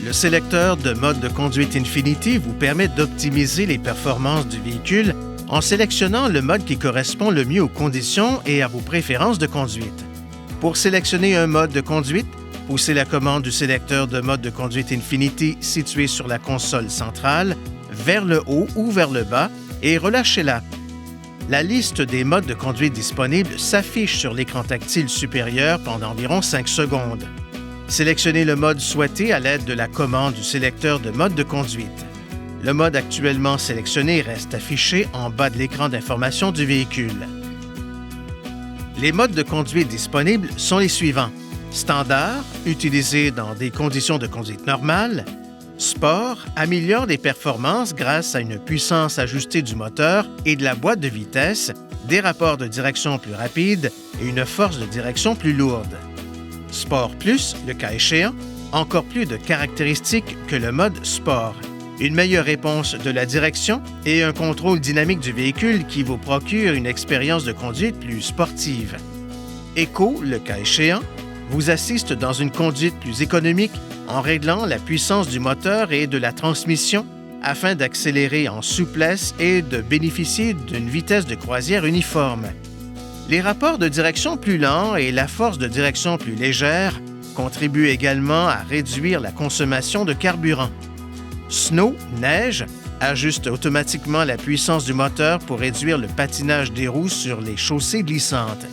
Le sélecteur de mode de conduite Infinity vous permet d'optimiser les performances du véhicule en sélectionnant le mode qui correspond le mieux aux conditions et à vos préférences de conduite. Pour sélectionner un mode de conduite, poussez la commande du sélecteur de mode de conduite Infinity situé sur la console centrale vers le haut ou vers le bas et relâchez-la. La liste des modes de conduite disponibles s'affiche sur l'écran tactile supérieur pendant environ 5 secondes. Sélectionnez le mode souhaité à l'aide de la commande du sélecteur de mode de conduite. Le mode actuellement sélectionné reste affiché en bas de l'écran d'information du véhicule. Les modes de conduite disponibles sont les suivants. Standard, utilisé dans des conditions de conduite normales. Sport, améliore les performances grâce à une puissance ajustée du moteur et de la boîte de vitesse, des rapports de direction plus rapides et une force de direction plus lourde. Sport Plus, le cas échéant, encore plus de caractéristiques que le mode Sport. Une meilleure réponse de la direction et un contrôle dynamique du véhicule qui vous procure une expérience de conduite plus sportive. Eco, le cas échéant, vous assiste dans une conduite plus économique en réglant la puissance du moteur et de la transmission afin d'accélérer en souplesse et de bénéficier d'une vitesse de croisière uniforme. Les rapports de direction plus lents et la force de direction plus légère contribuent également à réduire la consommation de carburant. Snow, neige, ajuste automatiquement la puissance du moteur pour réduire le patinage des roues sur les chaussées glissantes.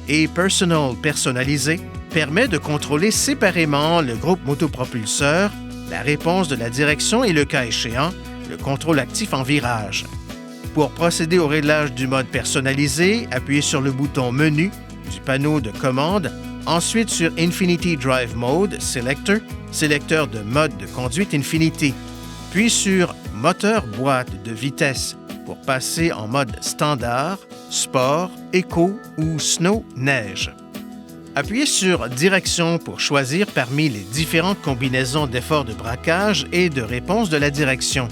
Et Personal, personnalisé, permet de contrôler séparément le groupe motopropulseur, la réponse de la direction et, le cas échéant, le contrôle actif en virage. Pour procéder au réglage du mode personnalisé, appuyez sur le bouton Menu du panneau de commande, ensuite sur Infinity Drive Mode Selector, sélecteur de mode de conduite Infinity, puis sur Moteur boîte de vitesse pour passer en mode Standard, Sport, Eco ou Snow neige. Appuyez sur Direction pour choisir parmi les différentes combinaisons d'efforts de braquage et de réponse de la direction.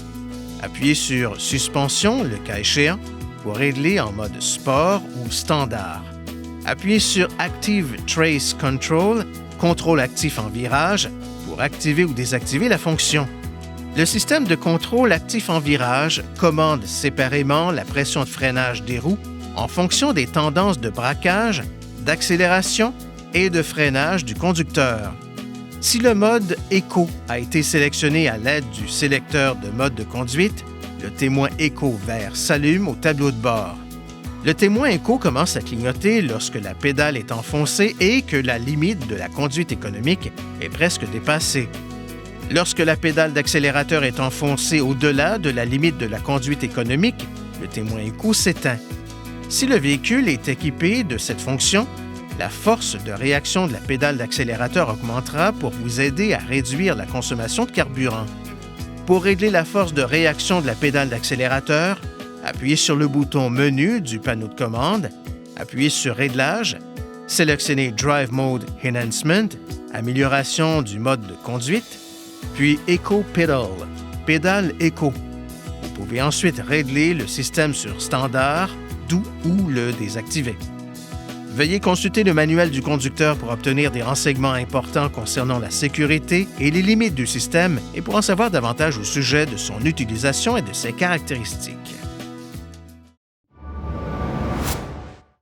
Appuyez sur Suspension, le cas échéant, pour régler en mode Sport ou Standard. Appuyez sur Active Trace Control, contrôle actif en virage, pour activer ou désactiver la fonction. Le système de contrôle actif en virage commande séparément la pression de freinage des roues en fonction des tendances de braquage, d'accélération et de freinage du conducteur. Si le mode Eco a été sélectionné à l'aide du sélecteur de mode de conduite, le témoin Eco vert s'allume au tableau de bord. Le témoin Eco commence à clignoter lorsque la pédale est enfoncée et que la limite de la conduite économique est presque dépassée. Lorsque la pédale d'accélérateur est enfoncée au-delà de la limite de la conduite économique, le témoin Eco s'éteint. Si le véhicule est équipé de cette fonction, la force de réaction de la pédale d'accélérateur augmentera pour vous aider à réduire la consommation de carburant. Pour régler la force de réaction de la pédale d'accélérateur, appuyez sur le bouton Menu du panneau de commande, appuyez sur Réglage, sélectionnez Drive Mode Enhancement, amélioration du mode de conduite, puis Eco Pedal, pédale Eco. Vous pouvez ensuite régler le système sur Standard, doux ou le désactiver. Veuillez consulter le manuel du conducteur pour obtenir des renseignements importants concernant la sécurité et les limites du système et pour en savoir davantage au sujet de son utilisation et de ses caractéristiques.